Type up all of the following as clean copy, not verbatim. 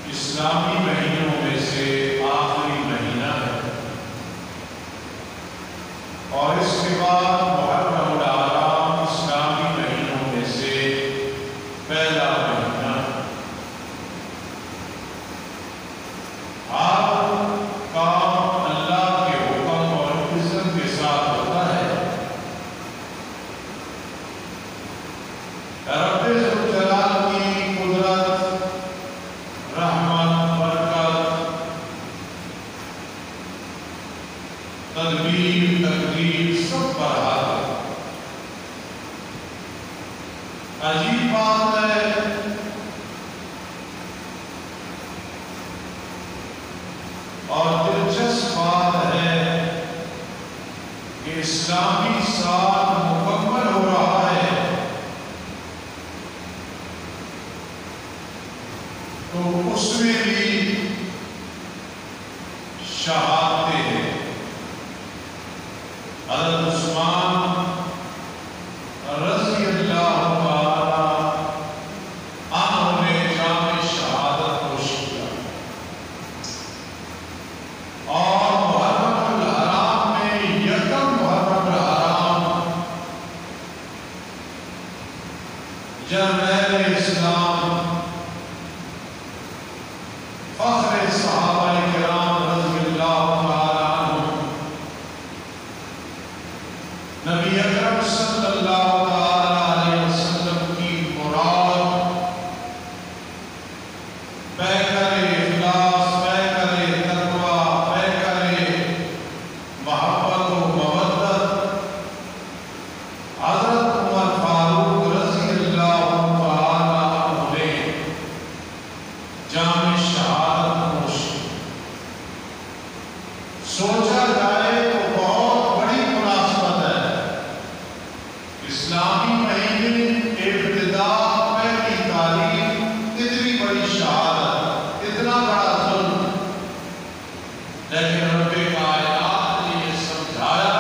اسلامی مہینوں میں سے آخری مہینہ ہے، اور اس کے بعد محرم الاعرام اسلامی مہینوں میں سے پہلا مہینہ ہے۔ ہر کام اللہ کے حکم اور عزت کے ساتھ ہوتا ہے۔ رب ذوالجلال کی قدرت، رحمت، برکت، تدبیر، تقدیر سب پر حاضر۔ عجیب بات ہے اور دلچسپ بات ہے کہ اسلامی سال مکمل ہو رہا ہے جرنیل اسلام فخر صحابہ کرام رضی اللہ تعالیٰ عنہ نبی اکرم صلی اللہ تعالیٰ علیہ وسلم کی مراد پیکر اخلاص، پیکر تقویٰ، پیکر محبت و مودت حضرت عمر فاروق رضی اللہ تعالیٰ عنہ نے جام شہادت نوش کی۔ سوچا جائے تو بہت بڑی مناسبت ہے، اسلامی مہینے ابتدا پہلی تاریخ، اتنی بڑی شہادت، اتنا بڑا ظلم، لیکن رب کائنات نے یہ سمجھایا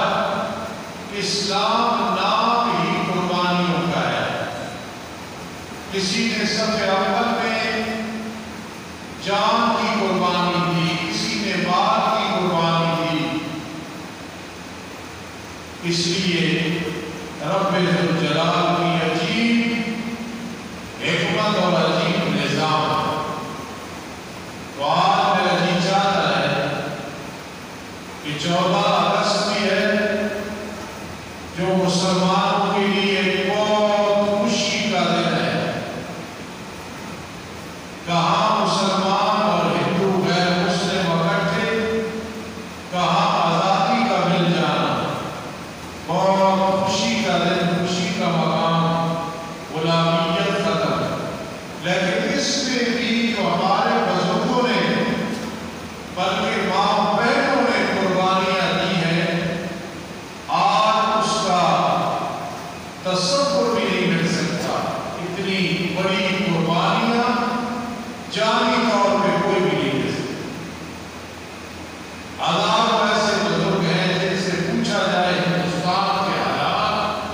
کہ اسلام نام ہی قربانیوں کا ہے۔ کسی نے صف اول میں جان کی قربانی دی، کسی نے مال کی قربانی دی، اس لیے رب ذوالجلال کی عجیب حکمت اور عجیب نظام۔ تو آج میرا جی چاہتا ہے کہ 14 اگست بھی ہے، جو مسلمانوں کے لیے ایک بہت خوشی کا دن ہے۔ کہاں مسلمان اور ہندو غیر مسلم اکٹھے، کہاں آزادی کا مل جانا، بہت خوشی کا دن، خوشی کا مقام، غلامیت ختم۔ لیکن اس میں بھی جو ہمارے بزرگوں نے بلکہ ماں بہنوں نے قربانیاں دی ہیں، آج اس کا تصور بھی نہیں مل سکتا۔ اتنی بڑی قربانیاں جانی طور پہ کوئی بھی نہیں دے سکتا۔ ہزاروں ایسے بزرگ ہیں جن سے پوچھا جائے ہندوستان کے حالات،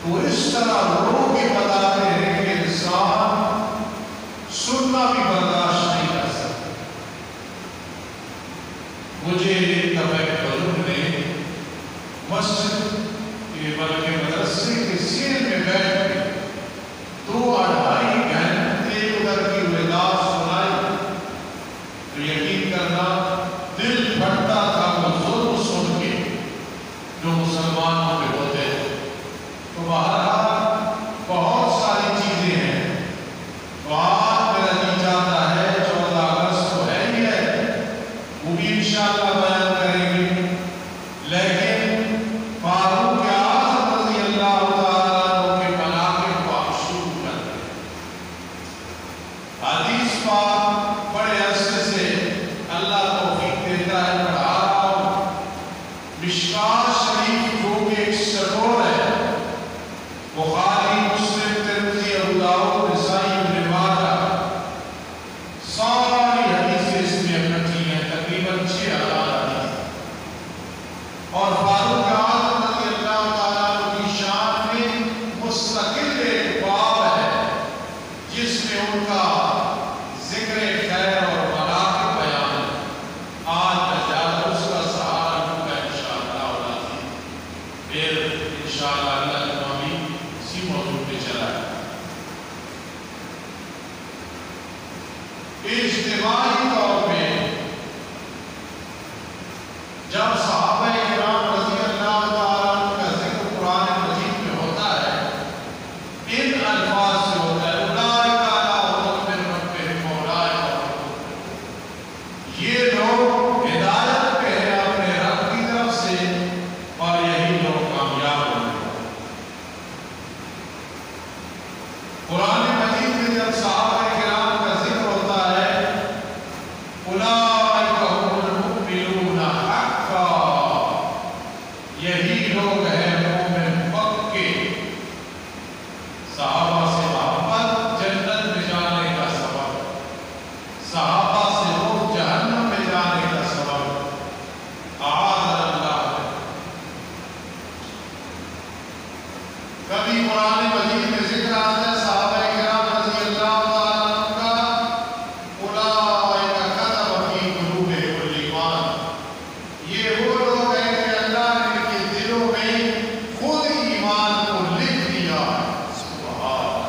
تو اس طرح رو کے بتاتے ہیں کہ انسان سننا بھی برداشت نہیں کر سکتا۔ مجھے ایک دفعہ ایک بزرگ نے مسجد کے بلکہ مدرسے کے سینے میں بیٹھ کے 2-2.5 گھنٹے ادھر کی وداع سنائی، تو یقین کرنا دل پھٹتا تھا وہ ظلم سن کے جو مسلمانوں پہ ہوتے ہیں۔ تو بہرحال بہت ساری چیزیں ہیں۔ تو آج میرا جی چاہتا ہے 14 اگست تو ہے ہی ہے، وہ بھی انشاءاللہ بیان کریں گے، لیکن فاروق اعظم رضی اللہ تعالیٰ عنہ کے مناقب کو آپ شروع کر دیں۔ حدیث پاک بڑے عرصے سے اللہ توفیق دیتا ہے پڑھا رہا ہوں۔ مشکوٰۃ شریف جو کہ ایک سٹور ہے، بخاری، مسلم، ترمذی، ابو داؤد، نسائی، ابن ماجہ، ساری حدیثیں اس میں اکٹھی ہیں، تقریباً 6000 حدیث۔ اور فاروق اعظم رضی اللہ تعالیٰ عنہ کی شان میں مستقل ایک باب ہے جس میں ان کا ذکر خیر اور مناقب بیان ہے۔ آج میں زیادہ اس کا سہارا لوں گا انشاءاللہ العظیم، پھر انشاءاللہ اللہ کا نامی اسی موضوع پہ چلا ہے۔ اجتماعی طور پہ جب صحابہ کرام رضی اللہ تعالیٰ عنہ کا ذکر قرآن مجید میں ہوتا ہے، ان الفاظ سے ہوتا ہے، اولئک علی ہدی من ربہم واولئک هم المفلحون۔ یہ لوگ ہدایت پہ ہیں اپنے رب کی طرف سے، اور یہی لوگ کامیاب ہوں گے۔ قرآن مجید میں جب صحابہ کرام کا ذکر ہوتا ہے، اولئک هم المؤمنون حقا، یہی لوگ ہیں مومن پکے۔ صحابہ سے محبت جنت میں جانے کا سبب، صحابہ سے روح جہنم میں جانے کا سبب۔ اعاذنا اللہ۔ کبھی قرآن مجید میں ذکر آتا ہے صحابہ کرام رضی اللہ تعالیٰ عنہ کا، اولئک کتب فی قلوبہم الایمان، یہ وہ لوگ ہیں کہ اللہ نے ان کے دلوں میں خود ایمان کو لکھ دیا۔ سبحان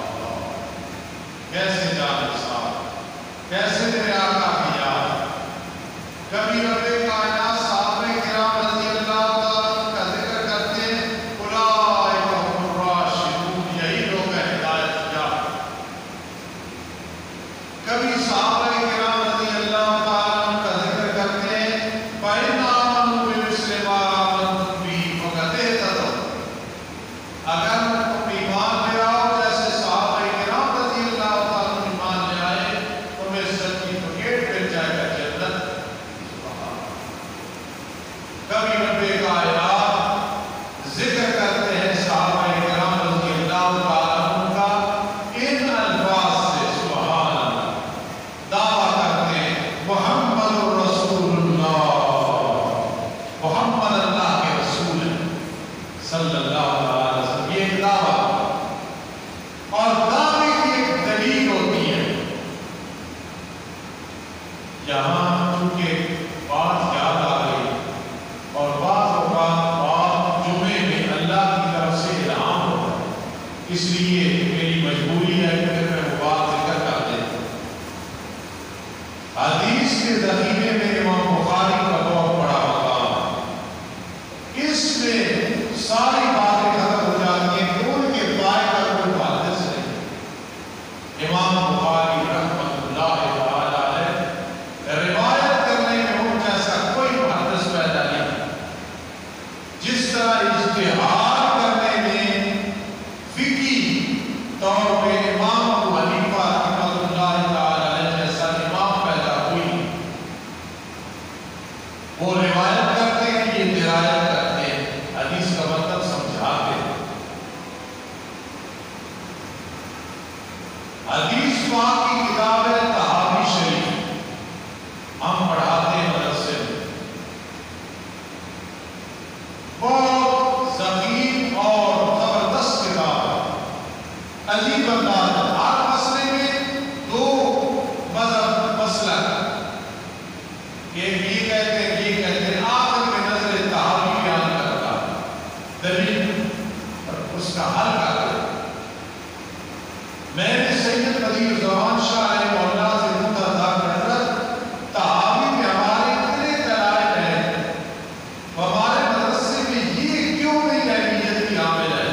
صلی اللہ علیہ وسلم. یہ ایک دعویٰ اور دعوے کی ایک دلیل ہوتی ہے. یہاں چونکہ بات یاد آ گئی اور بعض اوقات بات جمعے میں اللہ کی طرف سے الہام ہوتا ہے، اس لیے میری مجبوری ہے کہ میں وہ بات ذکر کر دیں. حدیث کے ذخیرے میں امام بخاری کا بہت بڑا مقام ہے. اس میں ساری باتیں ختم ہو جاتی ہیں کہ ان کے پائے کا کوئی محدث نہیں. امام بخاری رحمۃ اللہ تعالی علیہ روایت کرنے میں ان جیسا کوئی محدث پیدا نہیں. جس طرح اجتہاد کرنے میں فقہی طور پہ امام ابو حنیفہ رحمۃ اللہ تعالی علیہ جیسا امام پیدا ہوئی، وہ روایت کرتے ہیں، یہ درایت کرتے ہیں، حدیث کا مطلب سمجھاتے ہیں. حدیث پاک کی کتاب ہے طحاوی شریف، ہم پڑھاتے ہیں مدرسے میں. بہت ذخیر اور زبردست کتاب ہے. عجیب انداز ہے. ہر مسئلے میں دو مذہب مسلک، ایک یہ کہتے ہیں یہ کہتے ہیں، آخر میں نظر طحاوی بیان کرتا دلیل اور اس کا حل کرتا. میں نے سید قدیر زمان شاہ علیہ مولا سے متحدہ حضرت طحاوی میں ہمارے اتنے دلائل ہیں، ہمارے مدرسے میں یہ کیوں نہیں اہمیت کی حامل ہے؟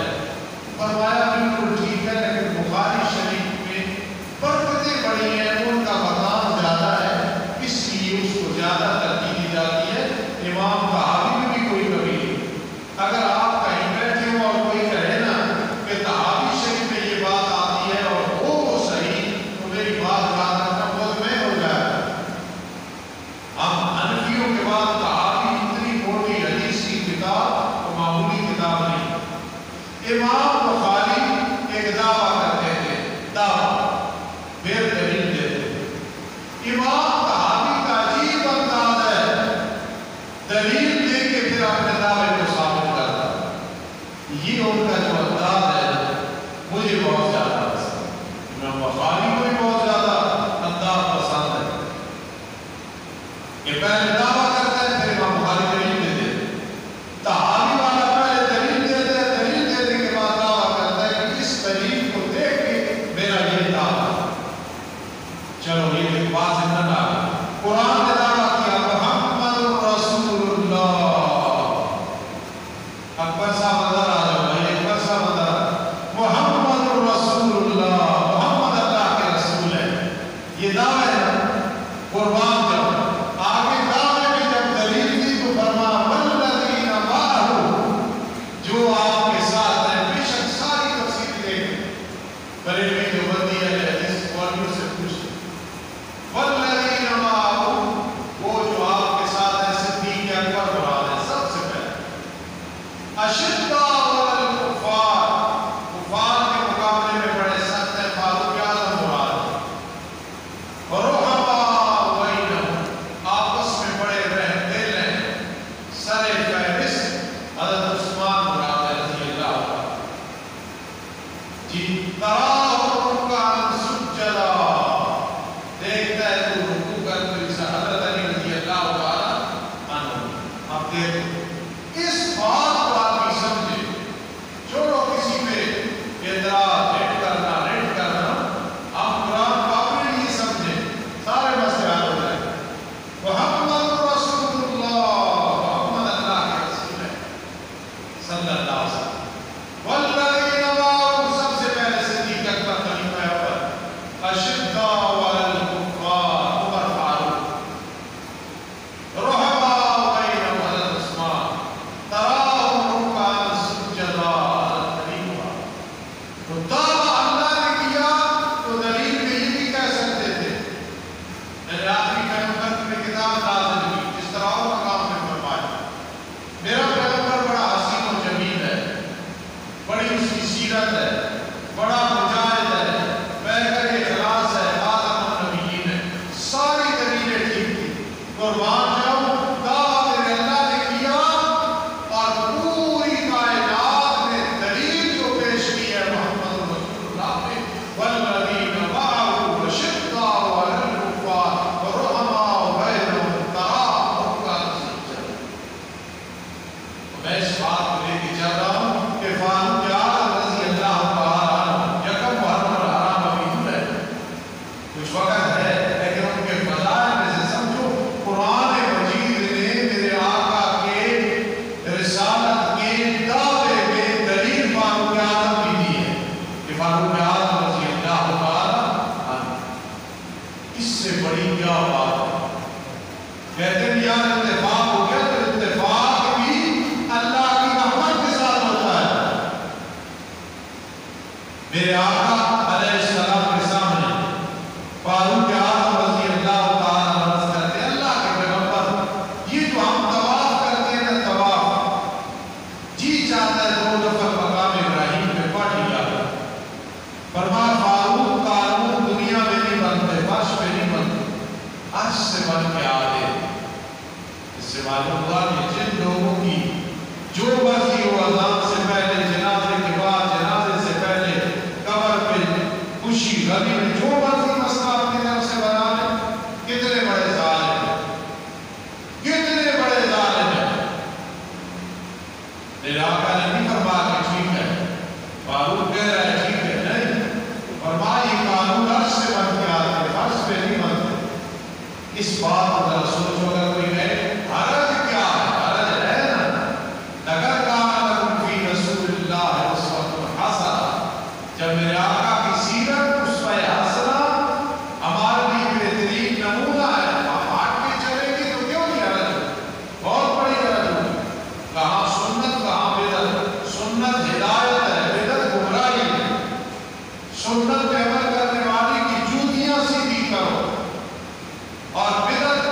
فرمایا بالکل ٹھیک ہے، لیکن بخاری شریف میں برکتیں بڑی ہیں، ان کا مقام زیادہ ہے، اس لیے اس کو زیادہ ترجیح دی جاتی ہے. امام طحاوی میں بھی کوئی کمی نہیں. اگر آپ کہیں بیٹھے ہو اور کوئی کہے نا کہ طحاوی شریف میں یہ بات آتی ہے اور وہ صحیح، تو میری بات یاد رکھنا بہت میں ہو جائے. ہم حنفیوں کے بعد طحاوی اتنی موٹی حدیث کی کتاب تو معمولی کتاب نہیں. امام بخاری ایک دعویٰ کرتے تھے، دعویٰ پھر دلیل دیتے تھے. امام طحاوی کا عجیب انداز ہے، دلیل دے کے پھر اپنے دعوے کو ثابت کرتا. یہ ان کا جو انداز ہے مجھے بہت زیادہ پسند ہے. امام بخاری کو بھی بہت زیادہ انداز پسند ہے کہ پہلے دعویٰ کرتا ہے پھر امام بخاری دلیل دیتے ہیں. طحاوی والا پہلے دلیل دیتے ہیں، دلیل دینے کے بعد دعویٰ کرتا ہے کہ اس دلیل کو دیکھ کے میرا یہ دعویٰ. چلو یہ بات زندہ نہ قرآن نے دعویٰ کیا محمد رسول اللہ. اکبر صاحب نظر آ جاؤ بھائی، اکبر صاحب نظر، محمد رسول اللہ، محمد اللہ کے رسول ہے. یہ دعویٰ ہے. قربان جاؤ، آگے دعوے کے میرے آقا علیہ السلام کے سامنے فاروق اعظم رضی اللہ تعالیٰ عنہ کرتے ہیں اللہ کے پیغمبر یہ جو ہم طواف کرتے ہیں طواف جی چاہتا ہے 2 دفعہ مقام ابراہیم پہ پڑھ لیا فرمایا فاروق قانون دنیا میں نہیں بنتے فرش پہ نہیں بنتے عرش سے بن کے آتے اس سے معلوم ہوا کہ جن لوگوں کی جو مرضی ہو اذان سے پہلے جنازے کے بعد جنازے سے پہلے قبر پہ خوشی غمی میں جو مرضی مسئلہ اپنی طرف سے بنا لیں کتنے بڑے ظالم ہیں کتنے بڑے ظالم ہیں میرے آقا نے نہیں فرمایا کہ ٹھیک ہے فاروق کہہ رہا ہے ٹھیک ہے نہیں فرمایا یہ قانون عرش سے بن کے آتے ہیں عرش پہ نہیں بنتے اس بات کو ذرا سوچو اگر کوئی کہے حرج کیا ہے حرج ہے نا اگر کان لکم فی رسول اللہ اسوۃ حسنہ جب میرے آقا کی سیرت اسوہ حسنہ ہمارے لیے بہترین نمونہ ہے ہم ہٹ کے چلیں گے تو کیوں نہیں حرج بہت بڑی حرج ہوگی کہاں سنت کہاں بدعت سنت ہدایت ہے بدعت گمراہی ہے سنت پہ عمل کرنے والے کی جوتیاں سیدھی کرو اور بدعت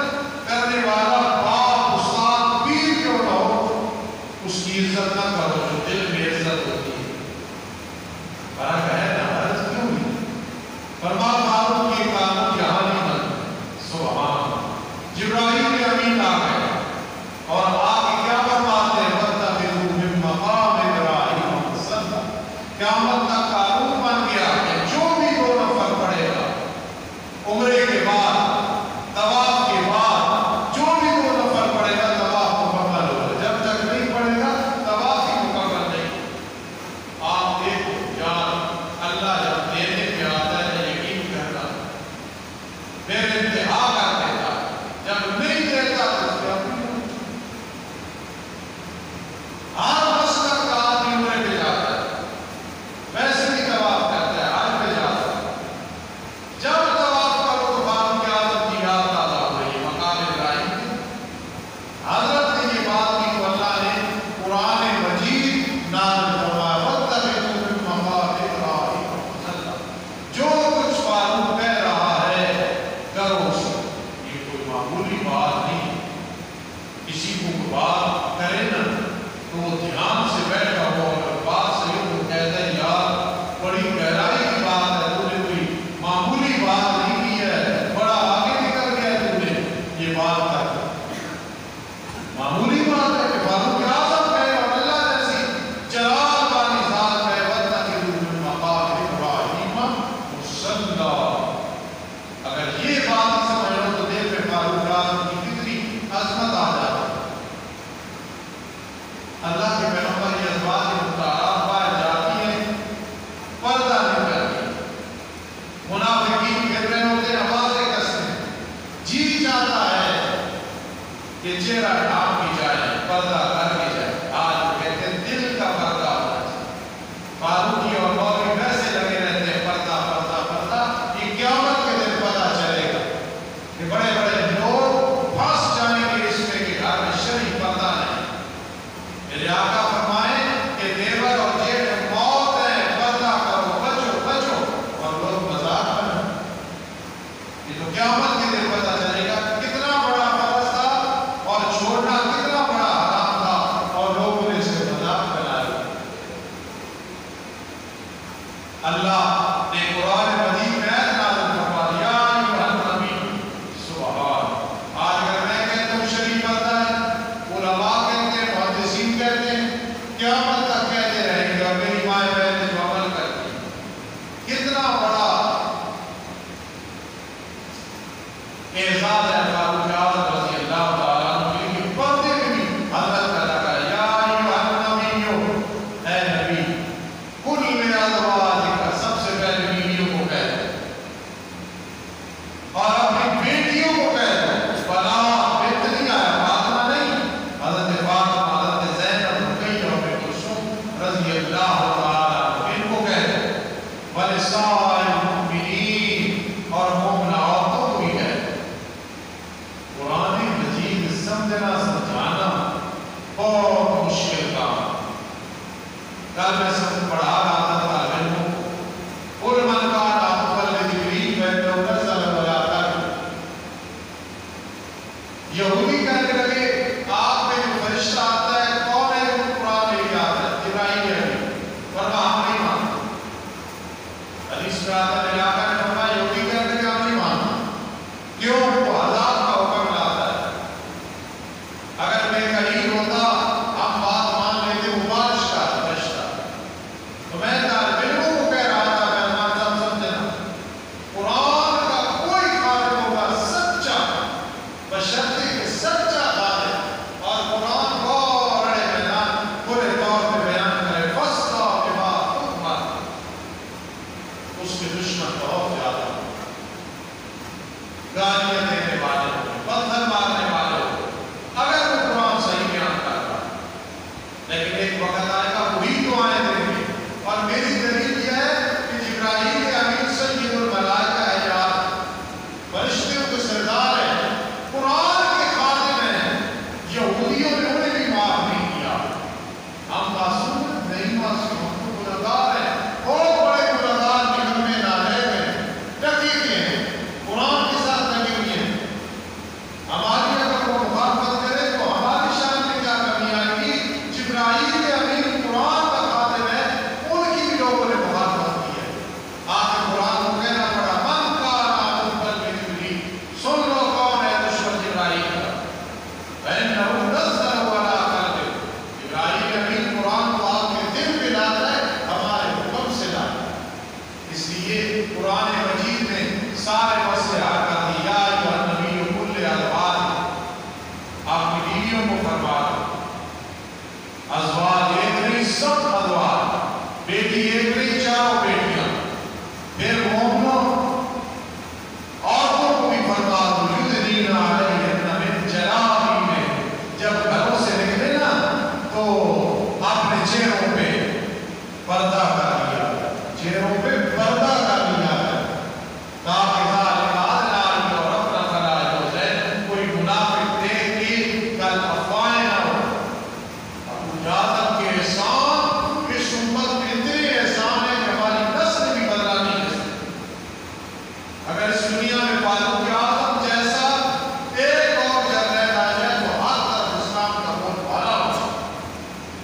کرنے والا باپ استاد پیر کیوں نہ ہو اس کی عزت نہ کرو جو دل میں عزت ہوتی ہے فرق ہے نا حرج کیوں نہیں فرمان فاروق کی قانون یہاں نہیں بنتے سبحان جبرائیل امین آ گئے اور آگے کیا فرماتے ہیں وَاتَّخِذُوا مِن مَّقَامِ إِبْرَاهِيمَ مُصَلًّى قیامت کا قانون بن گیا کہ جو بھی 2 نفل پڑھے گا عمرے کے بعد طواف کے بعد جو بھی 2 نفل پڑھے گا طواف مکمل ہوگا جب تک نہیں پڑھے گا طواف ہی مکمل نہیں آپ دیکھو جان اللہ جب دینے پہ آتا ہے یقین کرنا پھر انتہا کر دیتا جب نہیں دیتا تو اس کا ہر مسلک کا آدمی عمرے پہ جاتا ہے ویسے بھی طواف کرتا ہے حج پہ جاتا ہے جب طواف کرو تو فاروق اعظم کی یاد تازہ ہو رہی ہے مقام ابراہیم کی حضرت نے یہ بات کی تو اللہ نے قرآن مجید نازل فرمایا وَاتَّخِذُوا مِن مَّقَامِ إِبْرَاهِيمَ مُصَلًّى جو کچھ فاروق کہہ رہا ہے کرو اسے یہ کوئی معمولی بات نہیں کسی کو بات کرے نا تو وہ دھیان سے بیٹھا ہو اور بات سے ہو تو کہتا ہے یار بڑی گہرائی کی بات ہے تو نے کوئی معمولی بات نہیں کی ہے بڑا آگے نکل گیا تو نے یہ بات کر معمولی بات ہے کہ فاروق اعظم کہے اور اللہ جیسی جلال والی ذات کہے وَاتَّخِذُوا مِن مَّقَامِ إِبْرَاهِيمَ مُصَلًّى اگر یہ بات سمجھ لو تو دل پہ فاروق اعظم کی کتنی عظمت آ جاتی اللہ کے پیغمبر یہ ازواج مطہرات باہر جاتی ہیں پردہ نہیں کرتی منافقین پھر رہے ہوتے آوازیں کستے ہیں جی چاہتا ہے کہ چہرہ ڈھانپ کی جائے پردہ کر کے جائے آج وہ کہتے ہیں دل کا پردہ ہونا چاہیے فاروقی اور مولوی ویسے لگے رہتے ہیں پردہ پردہ پردہ یہ قیامت کے دن پتہ چلے گا کہ بڑے بڑے لوگ پھنس جائیں گے اس میں کہ گھر میں شرعی پردہ نہیں میرے آقا فرمائیں کہ دیور اور جیٹھ موت ہے پردہ کرو بچو بچو اور لوگ مذاق بنیں یہ تو قیامت کے دن پتہ چلے گا کتنا بڑا فرض تھا اور چھوڑنا کتنا بڑا حرام تھا اور لوگوں نے اسے مذاق بنایا اللہ نے قرآن مجید میں آیت نازل فرما دیا یا النبی سبحان آج اگر میں کہتا ہوں شرعی پردہ ہے علماء کہتے ہیں محدثین کہتے ہیں قیامت تک کہتے رہیں گے اور میری مائیں بہنیں جو عمل کرتی ہیں کتنا بڑا اعزاز ہے فاروق اعظم رضی اللہ تعالیٰ عنہ کے لیے پردے میں بھی حضرت کا لگا یا ایھا النبی اے نبی قل لازواجک سب سے پہلے بیویوں کو کہہ دو اور اپنی بیٹیوں کو کہہ دو بلا بہتری آیا فاطمہ نہیں حضرت فاطمہ حضرت زینب رقیہ اور کلثوم رضی اللہ تعالیٰ ان کو کہہ دو ولسائر المؤمنین اور مومنہ عورتوں کو بھی کہہ دو قرآن مجید سمجھنا سمجھانا بہت مشکل کام کل میں سب پڑھا رہا تھا طالب علموں کو بیٹی ایک نہیں چاروں بیٹیاں. پھر مومنوں عورتوں کو بھی فرما دو یدنین علیہن من جلابیبہن. جب گھروں سے نکلے نا تو اپنے چہروں پہ پردہ کر لیا، چہروں پہ پردہ کر لیا ہے تاکہ کوئی منافق دیکھ کے کل افواہیں نہ ہو. ابو جہل کے احسان اس امت میں اتنے احسان ہیں کہ ہماری نسل بھی بدلا نہیں کر سکتی. اگر اس دنیا میں فاروق اعظم جیسا ایک اور جب رہتا ہے تو ہر طرف اسلام کا بہت بھلا ہو.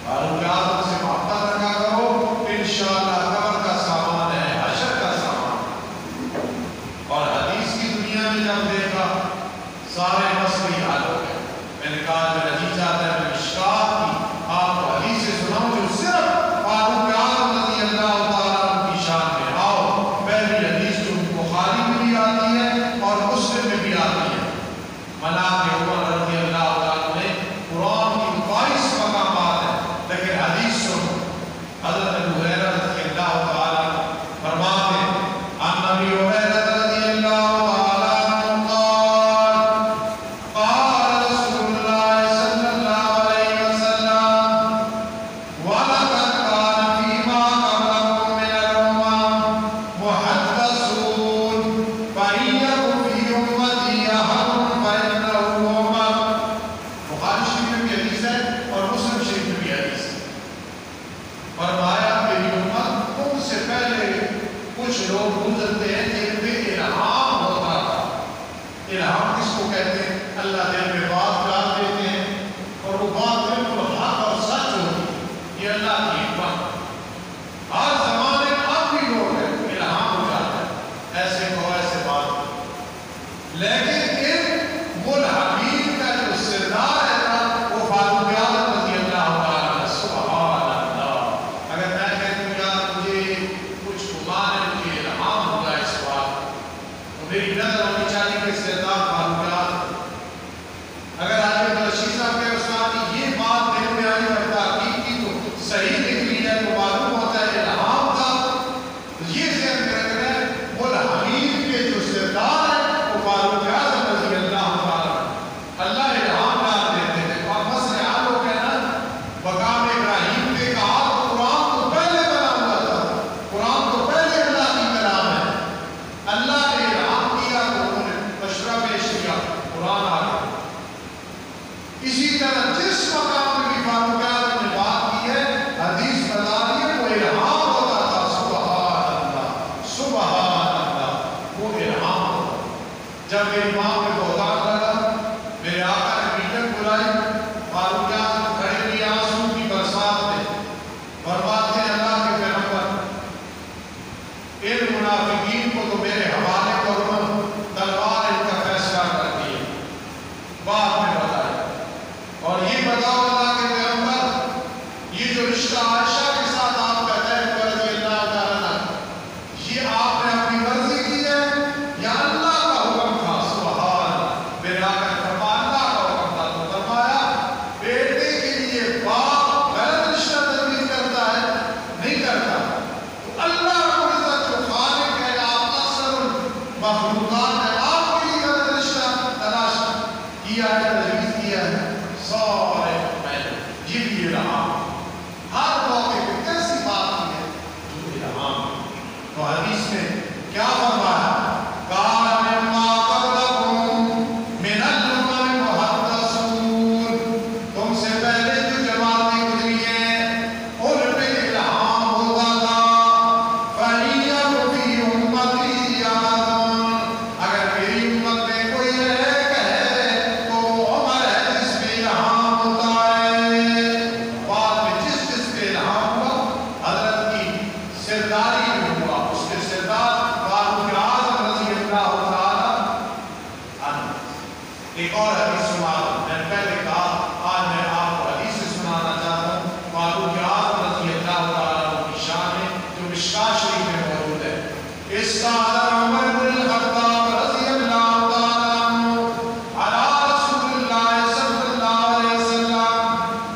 فاروق اعظم سے محبت رکھا کرو، انشاءاللہ قبر کا سامان ہے، حشر کا سامان. اور حدیث کی دنیا میں جب دیکھا سارے مسئلے حل ہو گئے. میں نے کہا جو حدیث آتا ہے مشکات کی آپ کو حدیث سے سناؤں جو صرف فاروق اعظم رضی اللہ تعالیٰ عنہ کی شان میں. آؤ پہلی حدیث جو بخاری میں بھی آتی ہے اور مسلم میں بھی آتی ہے. مناقب عمر رضی اللہ تعالیٰ نے قرآن کی 22 مقامات ہیں لیکن حدیث سنو. حضرت ابو ہریرہ رضی اللہ تعالیٰ فرماتے ہیں عن ابی ہریرہ رضی اللہ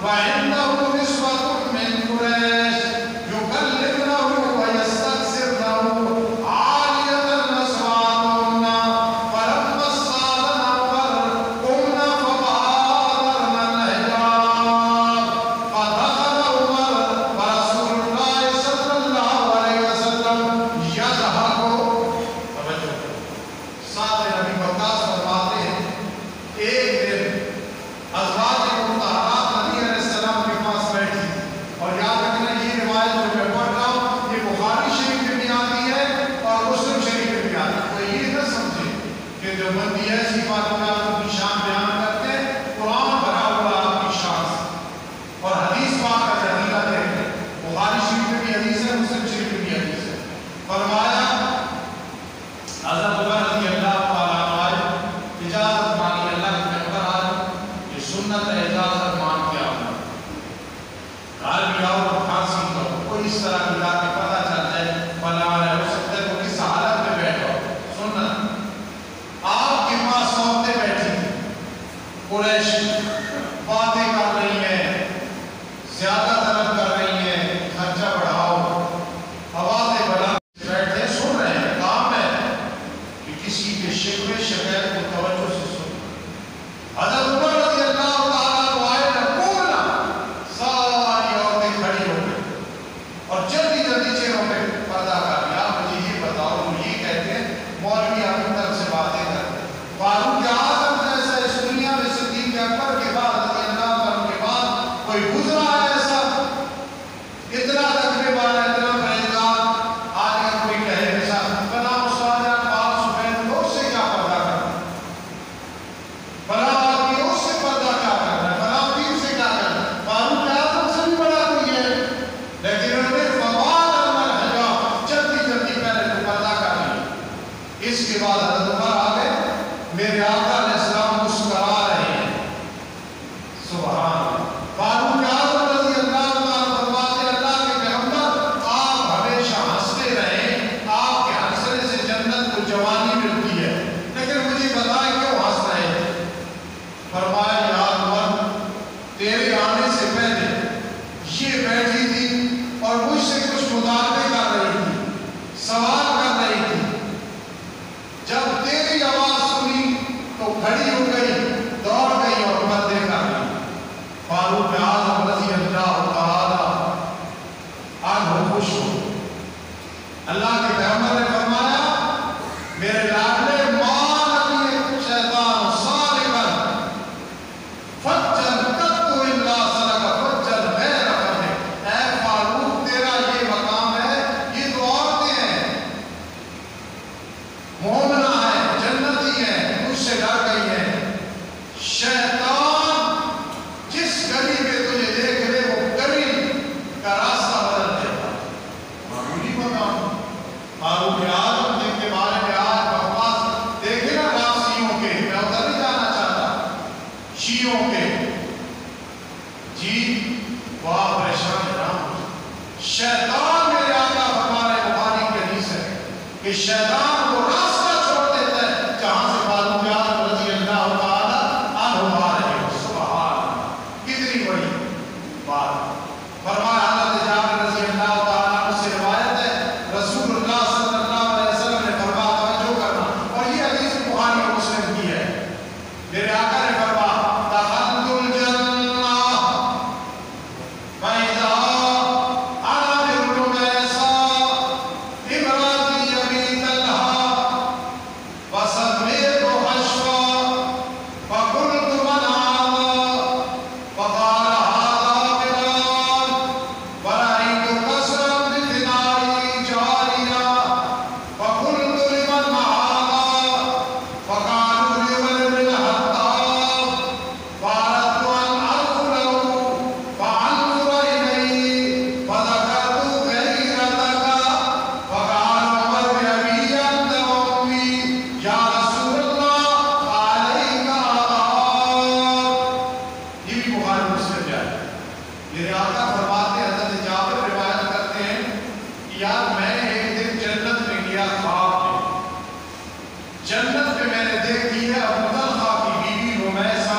وعنده نسوة من قريش يكلمنه کے بعد حضرت عمر آ گئے، میرے آقا علیہ السلام مسکرا رہے ہیں، سبحان اللہ۔ فاروق اعظم رضی اللہ عنہ فرماتے ہیں اللہ کے پیغمبر آپ ہمیشہ ہنستے رہیں، آپ کے ہنسنے سے جنت کو جوانی ملتی ہے، لیکن مجھے بتائیں کیوں ہنس رہے ہیں؟ فرمایا یا عمر تیرے آنے سے پہلے یہ بیٹھی تھی اور مجھ سے کچھ مطالبے کر رہی تھی، سوال کر رہی تھی، جب تیری آواز سنی تو کھڑی ہو گئی، دوڑ گئی اور پردے کر لی۔ فاروق اعظم رضی اللہ تعالی عنہ خوش ہو۔ اللہ کے پیغمبر نے فرمایا میرے لاڈلے ماں نبی شیطان صالحا فجر قط الا سلک فجر غیر فجر۔ اے فاروق تیرا یہ مقام ہے، یہ تو عورتیں ہیں، مومنہ ہیں، جنتی ہیں، مجھ سے ڈر گئی ہیں، شیطان جس گلی میں تجھے دیکھ لے وہ گلی کا راستہ بدل دیتا ہے۔ معمولی مقام فاروق اعظم جن کے بارے میں آج بکواس دیکھے نا رافضیوں کے، میں ادھر نہیں جانا چاہتا، شیعوں کے، جی وہ آپ پریشان نہ ہو۔ شیطان میرے آقا فرما رہے بخاری کی حدیث ہے کہ شیطان کو راستہ چھوڑ دیتا ہے جہاں سے فاروق اعظم رضی اللہ تعالی عنہ آ رہے ہو۔ سبحان اللہ، کتنی بڑی بات۔ فرمایا حضرت جابر رضی اللہ تعالی عنہ سے روایت ہے رسول اللہ صلی اللہ علیہ وسلم نے فرمایا، توجہ کرنا، اور یہ حدیث بخاری اور مسلم کی ہے، میرے آقا نے فرمایا دخلت الجنہ فإذا أنا برميسا امرأة أبي طلحة فسميت حشفا فقلت من هذا؟ فقال هذا بلال ورأيت قصرا بفنائه جارية فقلت لمن هذا؟ فقالوا لعمر بن الخطاب فأردت أن أدخله فأنظر إليه فذكرت غيرتك فقال عمر بأبي أنت وأمي يا رسول الله عليك آثار۔ یہ بھی بخاری مسلم جائے۔ میرے آقا فرماتے ہیں حضرت جابر روایت کرتے ہیں کہ یار میں ایک دن جنت میں گیا خواب میں، جنت میں میں نے دیکھی ہے ابو طلحہ کی بیوی رمیسہ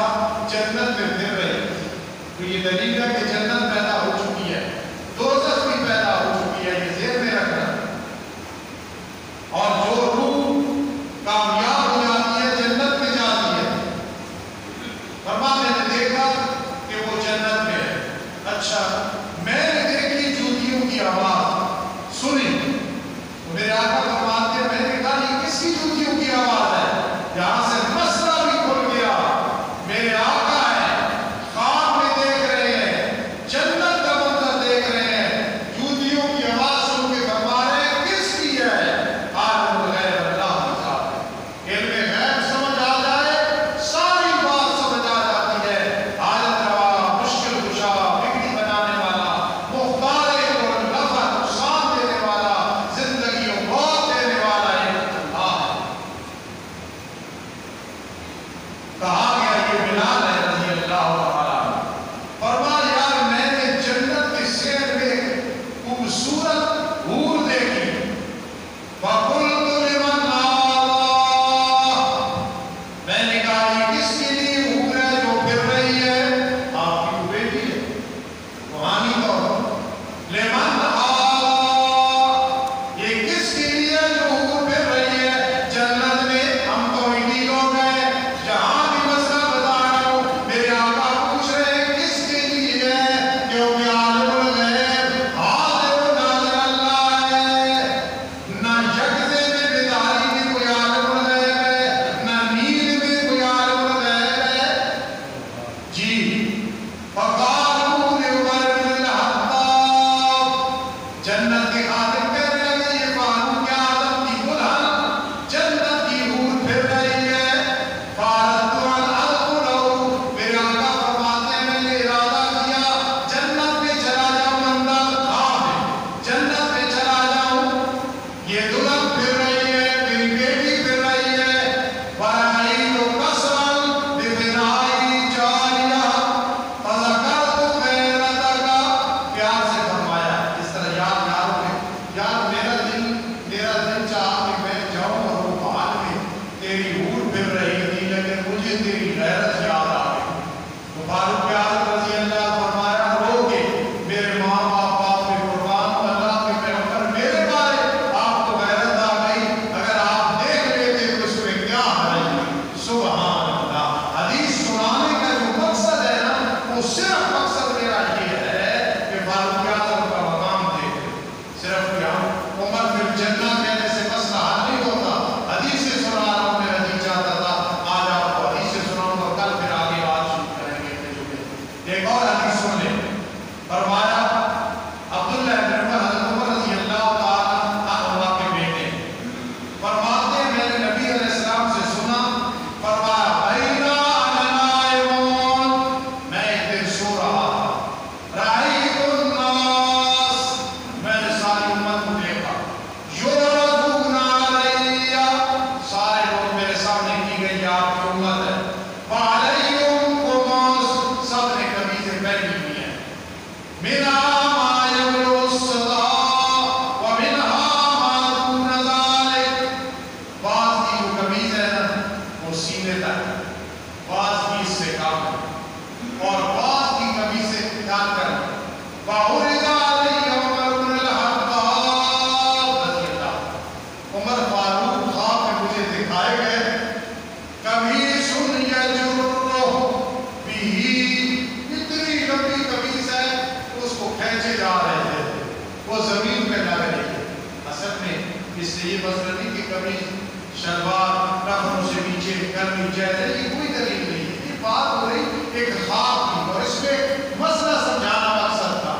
جنت میں پھر رہی، تو یہ دلیل ہے کہ جنت پیدا ہو چکی ہے، دوزخ بھی پیدا ہو چکی ہے، یہ ذہن میں رکھنا۔ اور جو روح کامیاب ہو جاتی ہے جنت میں جاتی ہے۔ فرما میں نے دیکھا کہ وہ جنت میں ہے۔ اچھا میں نے دیکھی جوتیوں کی آواز سنی، تو میرے آقا فرماتے ہیں میں نے کہا یہ کس کی جوتیوں کی آواز ہے؟ یہاں سے مسئلہ بھی کھل گیا، میرے آقا ہے، خواب میں دیکھ رہے ہیں، جنت کا منظر دیکھ رہے ہیں، جوتیوں کی آواز سن کے فرما رہے ہیں کس کی ہے؟ عالم الغیب اللہ کی ذات ہے۔ علم غیب سمجھ آ جائے ساری بات سمجھ آ جاتی ہے۔ حاجت روا، مشکل کشا، بگڑی بنانے والا، مختار کل، نفع نقصان دینے والا، زندگی و موت دینے والا ایک اللہ ہے۔ کہا گیا یہ بلال ہے رضی اللہ تعالیٰ عنہ۔ فرمایا یار میں نے جنت کے سیر میں خوبصورت حور دیکھی، فقلت لمن هذا؟ میں نے کہا یہ کس کے لیے حور ہے جو پھر رہی ہے؟ آپ کی وہ بیٹی ہے، روحانی طور پر۔ لمن هذا؟ یہ کس کے لیے جو حور پھر رہی ہے جنت میں؟ ہم توحیدی لوگ ہیں، جہاں بھی مسئلہ بتا رہا ہوں میرے آقا پوچھ رہے ہیں کس کے لیے ہے؟ کیونکہ عالم الغیب حاضر و ناظر اللہ ہے، نہ یقظے میں بیداری میں کوئی عالم الغیب ہے، نہ نیند میں کوئی عالم الغیب ہے۔ جی فقالوا لعمر بن الخطاب، جنت کے خادم کہنے لگے یہ فاروق اعظم کی دلہن جنت کی حور پھر رہی ہے۔ فأردت أن أدخله، میرے آقا فرماتے ہیں میں نے ارادہ کیا جنت میں چلا جاؤں، اندر خواب میں جنت میں چلا جاؤں، یہ دلہن پھر رہی ہے، میری بیٹی پھر رہی اس سے یہ مسئلہ نہیں کہ کبھی شلوار ٹخنوں سے نیچے کرنی چاہیے، یہ کوئی دلیل نہیں ہے۔ یہ بات ہو رہی ایک خواب کی، اور اس میں مسئلہ سمجھانا مقصد تھا۔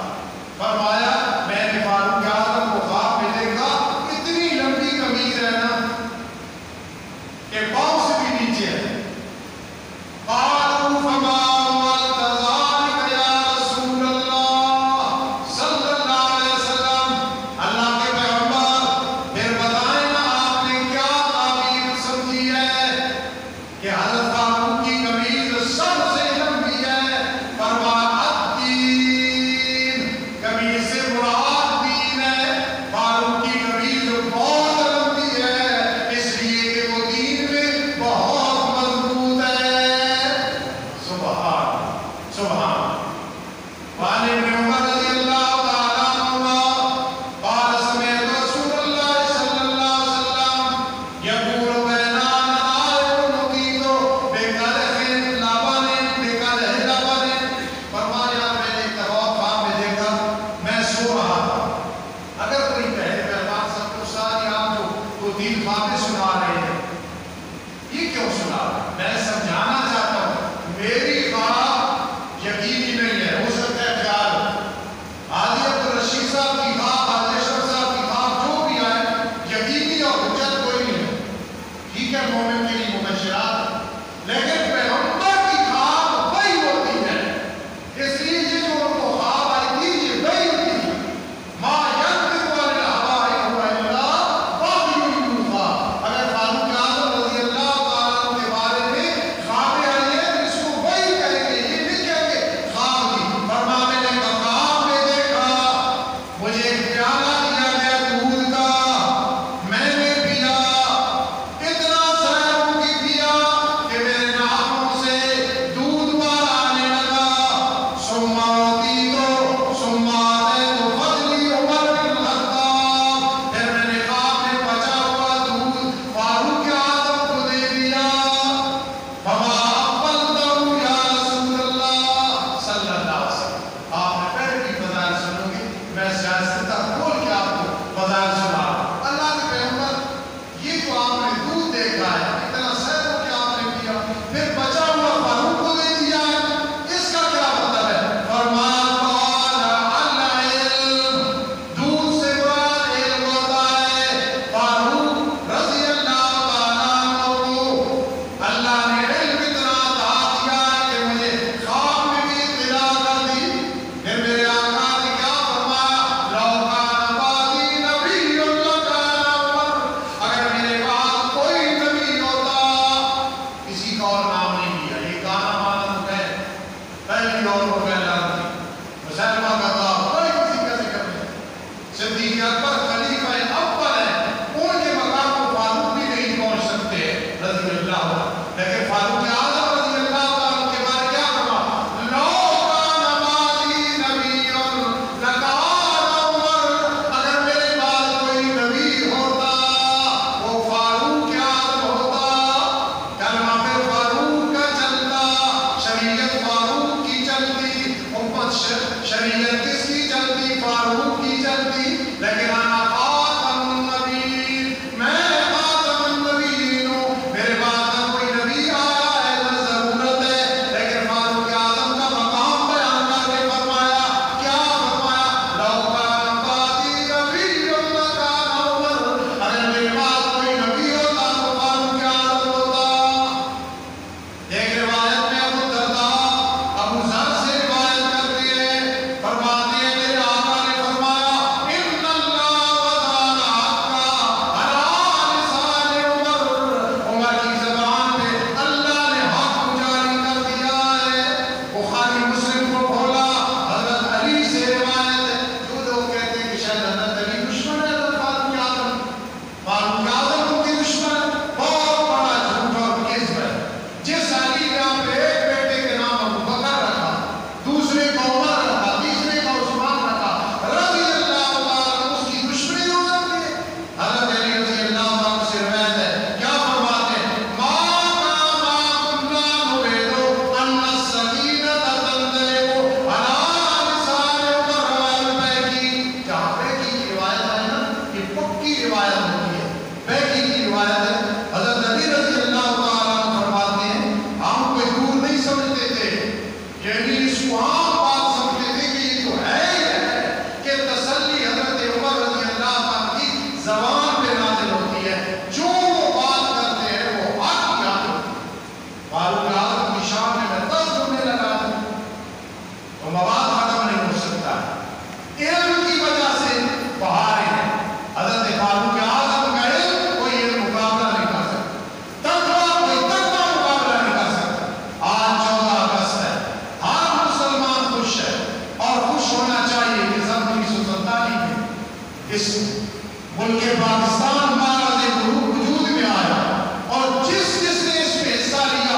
فرمایا میں نے فاروق اعظم کو خواب میں دیکھا، اتنی لمبی قمیض ہے نا کہ پاؤں سے بھی نیچے ہے۔ قالوا فما ولد ذلك یا رسول اللہ صلی اللہ علیہ وسلم، اللہ کے پیغمبر پھر بتائیں نا آپ نے کیا تعبیر سمجھی ہے کہ حضرت فاروق کی قمیض سب سے لمبی ہے؟ فرمایا الدین، قمیض سے مراد دین ہے۔ فاروق کی قمیض بہت لمبی ہے، اس لیے کہ وہ دین میں بہت مضبوط ہے۔ سبحان سبحان۔ وعن ابن عمر رضی اللہ تعالیٰ عنہما قال سمعت رسول اللہ صلی اللہ علیہ وسلم یقول بینما نائم نقید بقدح لبن، فرمایا میں نے ایک دفعہ خواب میں دیکھا، میں سو رہا تھا۔ اگر کوئی کہے پہلوان صاحب تو ساری آپ کو دین خوابیں سنا رہے ہیں، یہ کیوں سنا رہے ہیں؟ میں سمجھانا چاہتا ہوں میری خواب یقینی نہیں ہے، ہو سکتا ہے خیال ہو۔ حاجی عبدالرشید صاحب کی خواب، حاجی اشرف صاحب کی خواب، جو بھی آئے یقینی اور حجت کوئی نہیں ہے۔ ٹھیک ہے، مومن کے لیے مبشرات ہیں، لیکن پیغمبر کی خواب وہی ہوتی ہے، اس لیے یہ جو ان کو خواب آئی تھی یہ وہی ہوتی ہے۔ ما ینطق عن الہویٰ ان هو الا وحی یوحیٰ۔ اگر فاروق اعظم رضی اللہ تعالیٰ عنہ کے بارے میں خوابیں آئی ہیں تو اس کو وہی کہیں گے، یہ نہیں کہیں گے خواب کی۔ فرما میں نے خواب میں دیکھا، مجھے ایک پیالہ دیا گیا دودھ کا، میں نے پیا، اتنا سیروں کی پیا کہ میرے ناخنوں سے دودھ باہر آنے لگا۔ ثم آتیت فضلی عمر بن الخطاب، پھر میں نے خواب میں بچا ہوا دودھ فاروق اعظم کو دے دیا۔ فما اقبلتہ یا رسول اللہ صلی اللہ علیہ وسلم، آپ نے پہلے بھی فضائل سنو گے، میں سیاستہ کھول کے آپ کو فضائل سنا رہا ہوں۔ اللہ کے پیغمبر یہ جو آپ نے دودھ دیکھا ہے، اتنا سیروں کے آپ نے پیا، پھر بچا ہوا فاروق کو دے دیا ہے، اس کا کیا مطلب ہے؟ فرمایا قال العلم، دودھ سے مراد علم ہوتا ہے۔ فاروق رضی اللہ تعالیٰ عنہ کو اللہ نے علم اتنا عطا دیا ہے کہ مجھے خواب میں بھی اطلاع کر دی۔ پھر میرے آقا نے کیا فرمایا؟ لو کان بعدی نبی لکان عمر، اگر میرے بعد کوئی نبی ہوتا، کسی کا اور نام نہیں لیا، یہ گانا مانا تو ہے پہلی اور کو پہلا تھی، مسلمہ کا تھا، کوئی کسی کا ذکر نہیں۔ صدیق اکبر خلیفہ اول ہے، ان کے مقام کو فاروق بھی نہیں پہنچ سکتے رضی اللہ عنہ، لیکن فاروق اعظم رضی اللہ عنہ کے بارے کیا فرما؟ لو کان بعدی نبی لکان عمر، اگر میرے بعد کوئی نبی ہوتا وہ فاروق اعظم ہوتا، کلمہ پھر فاروق کا چلتا، شریعت فاروق کی چلتی، امت شریعت کس کی چلتی؟ فاروق کی چلتی۔ لیکن کی روایت ہوتی ہے، بیکی کی روایت ہے۔ حضرت علی رضی اللہ تعالیٰ عنہ فرماتے ہیں ہم کوئی دور نہیں سمجھتے تھے، یعنی اس کو عام بات سمجھتے تھے کہ یہ تو ہے ہی ہے کہ تسلی حضرت عمر رضی اللہ عنہ کی زبان پہ نازل ہوتی ہے، جو وہ بات کرتے ہیں وہ حق کی عادت فاروق اعظم کی شان میں دس جملے لگا دوں تو مواد ختم نہیں ہو سکتا۔ علم کی وجہ سے بہاریں ہیں، حضرت فاروق اعظم کا علم کوئی علم مقابلہ نہیں کر سکتا، تقویٰ کوئی تقویٰ مقابلہ نہیں کر سکتا۔ آج 14 اگست ہے، ہر مسلمان خوش ہے اور خوش ہونا چاہیے کہ سن 1947 میں اس ملک پاکستان مہاراج وجود میں آیا اور جس نے اس میں حصہ لیا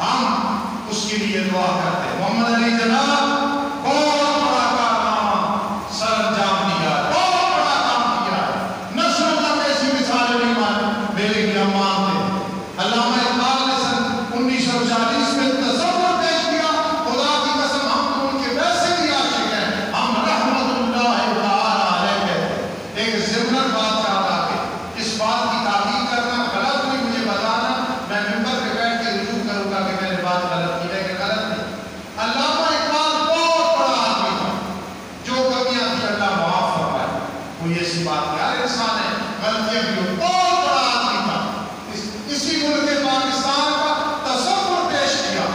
ہم اس کے لیے دعا کرتے ہیں۔ محمد علی جناب بہت بڑا کارنامہ سر انجام دیا، بہت بڑا کام کیا ہے، نسلوں تک ایسی مثالیں نہیں ملے گی، ہم مانتے ہیں۔ علامہ اقبال نے سن 1940 میں تصور پیش کیا، خدا کی قسم ہم تو ان کے ویسے بھی عاشق ہیں، ہم رحمت اللہ تعالی علیہ کہتے ہیں۔ ایک ضمن بات یاد آ کے اس بات کی تحقیق کرنا غلط ہوئی مجھے بتانا، میں ممبر پہ بیٹھ کے رجوع کروں گا کہ میں نے بات غلط کی ہے کہ غلط نہیں۔ علامہ اقبال بہت بڑا آدمی تھا، جو کمیاں تھی اللہ معاف فرمائے، کوئی ایسی بات نہیں، ہر انسان ہے غلطیاں بھی ہو، بہت بڑا آدمی تھا، اسی ملک پاکستان کا تصور پیش کیا۔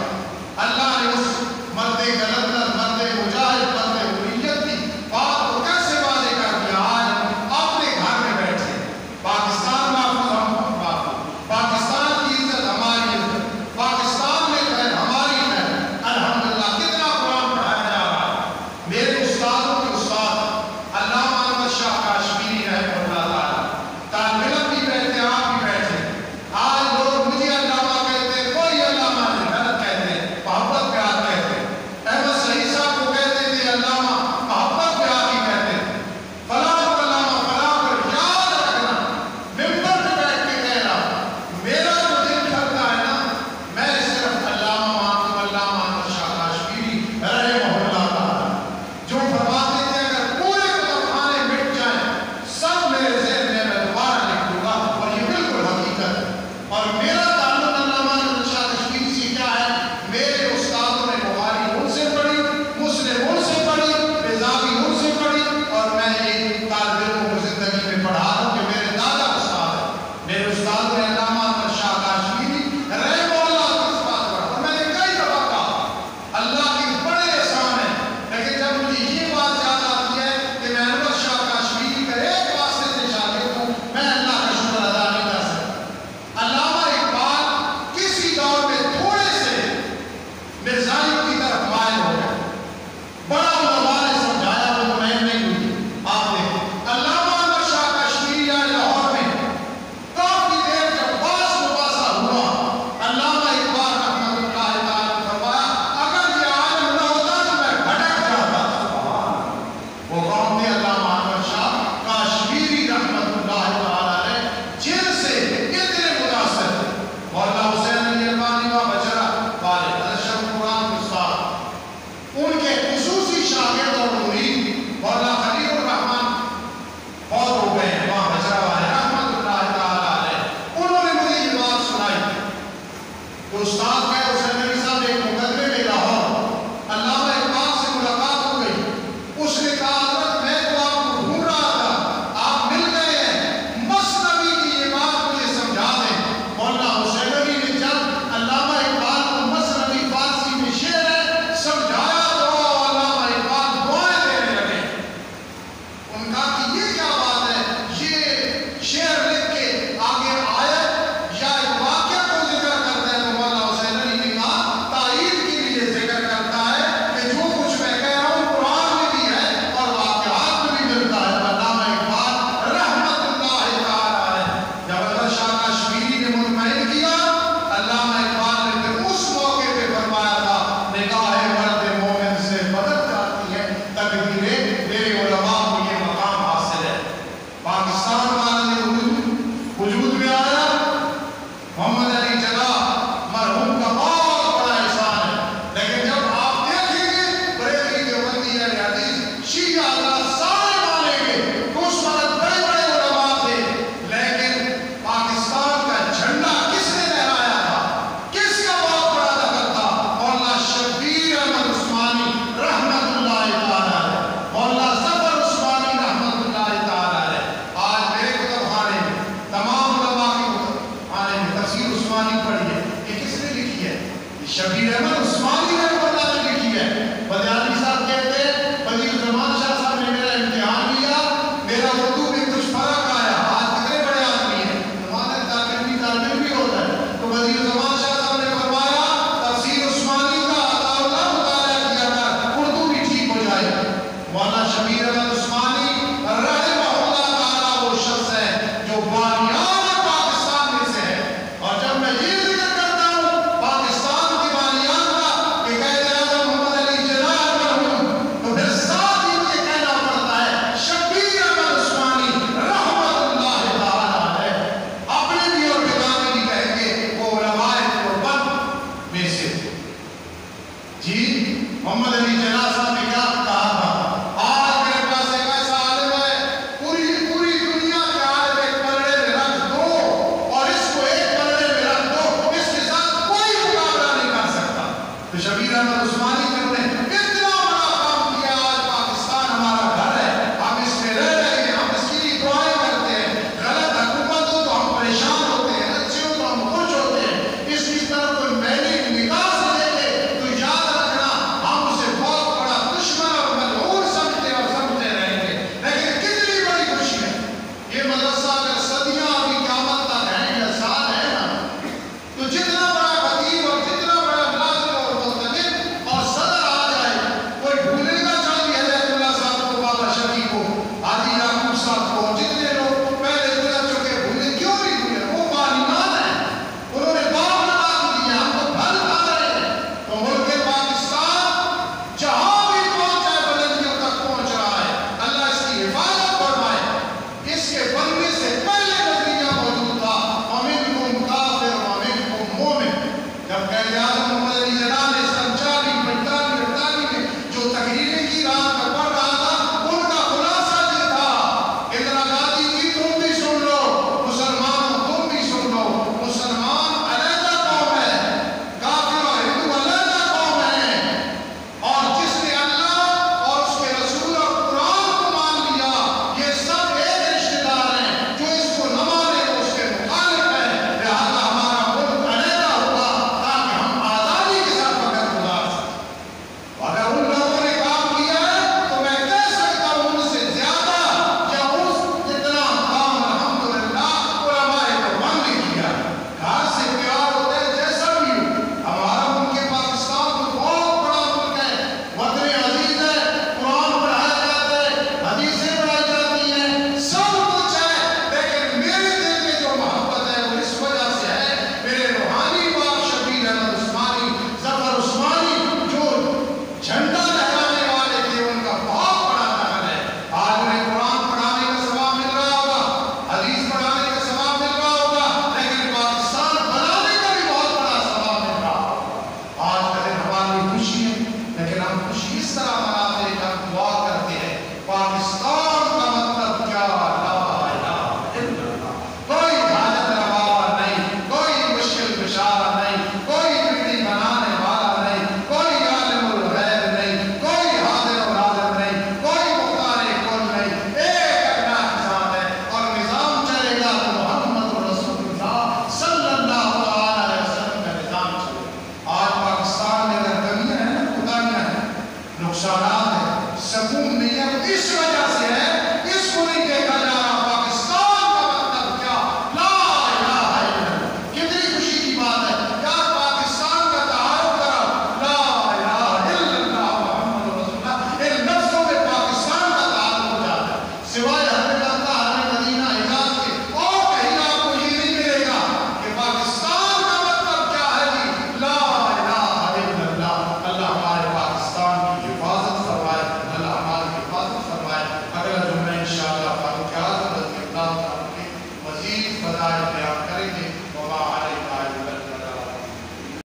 اللہ نے اس مرد کلندر، مرد مجاہد، مرد حریت کی بات کو کیسے واضح کر دیا۔ آج ہم اپنے گھر میں بیٹھے، پاکستان محفوظ، ہم محفوظ، پاکستان کی عزت ہماری عزت، پاکستان میں خیر ہماری خیر، الحمدللہ کتنا قرآن پڑھایا جا رہا ہے۔ میرے استادوں کے استاد علامہ احمد شاہ کاشمیری رحمہ اللہ تعالیٰ، طالب علم بھی بیٹھے، آپ بھی بیٹھے، آج لوگ مجھے علامہ کہتے ہیں، کوئی علامہ نہیں، غلط کہتے ہیں، محبت پیار کہتے ہیں۔ احمد صحیح صاحب کو کہتے تھے علامہ، محبت پیار ہی کہتے ہیں۔ فلاں علامہ فلاں پر یاد رکھنا، ممبر پہ بیٹھ کے کہہ رہا ہوں، میرا جو دل کرتا ہے نا، میں صرف علامہ مانتا ہوں، علامہ احمد شاہ کاشمیری رحمہ اللہ تعالیٰ، جو فرماتے تھے اگر پورے کتب خانے مٹ جائیں سب میرے ذہن میں دوبارہ لکھ دوں گا، اور یہ بالکل حقیقت ہے۔ اور میرا تعلق علامہ احمد شاہ کاشمیری سے کیا ہے؟ میرے استادوں نے بخاری ان سے پڑھی، مسلم ان سے پڑھی، رضاوی ان سے پڑھی، اور میں یہ طالب علموں کو زندگی میں پڑھا دوں کہ میرے دادا استاد ہیں، میرے استادوں نے علامہ احمد شاہ کاشمیری رحمہ اللہ کی اس بات پڑھا، اور میں نے کئی دفعہ کہا اللہ کی بڑے احسان ہے، لیکن جب مجھے یہ بات یاد آتی ہے کہ میں احمد شاہ کاشمیری کا ایک واسطے سے شاگرد ہوں، میں اللہ کا شکر ادا نہیں کر سکتا۔ علامہ اقبال کسی دور میں تھوڑے سے مرزائیوں کی طرف مائل ہو گئے، بڑا علماء نے سمجھایا، وہ مطمئن نہیں ہوئی۔ آپ دیکھیں علامہ احمد شاہ کاشمیری آئے لاہور میں، کافی دیر جب باس مباحثہ ہوا، علامہ اقبال رحمۃ اللہ تعالیٰ نے فرمایا اگر یہ عالم نہ ہوتا تو میں بھٹک جاتا تھا۔ وہ کون تھے؟ علامہ احمد شاہ کاشمیری رحمۃ اللہ تعالیٰ نے، جن سے اتنے متاثر تھے مولانا حسین علی البانی و بچرا والے اشرف قرآن کے استاد، ان کے خصوصی شاگرد اور مرید مولانا خلیل الرحمن بہت ہو گئے ہیں وہاں بچرا والے رحمۃ اللہ تعالیٰ علیہ، انہوں نے مجھے یہ بات سنائی کہ استاد کا حسین علی صاحب ایک مقدمے میں لاہور علامہ اقبال سے ملاقات ہو گئی، اس نے کہا حضرت میں تو آپ کو ڈھونڈ رہا تھا، آپ مل گئے ہیں، مثنوی کی یہ بات مجھے سمجھا دیں۔ مولانا حسین علی نے جب علامہ اقبال کو مثنوی فارسی میں شعر ہے سمجھایا تو علامہ اقبال دعائیں دینے لگے، ان کا کہ یہ کیا بات ہے، یہ شعر لکھ کے آگے آیت یا ایک واقعہ کو ذکر کرتا ہے، تو مولانا حسین علی نے کہا تائید کے لیے ذکر کرتا ہے کہ جو کچھ میں کہہ رہا ہوں قرآن میں بھی ہے اور واقعات میں بھی ملتا ہے۔ علامہ اقبال رحمۃ اللہ تعالیٰ علیہ جب احمد شاہ کاشمیری نے مطمئن کیا، علامہ اقبال نے پھر اس موقع پہ فرمایا تھا نگاہ مرد مومن سے بدل جاتی ہے تقدیریں، میرے علماء کو یہ مقام حاصل ہے۔ پاکستان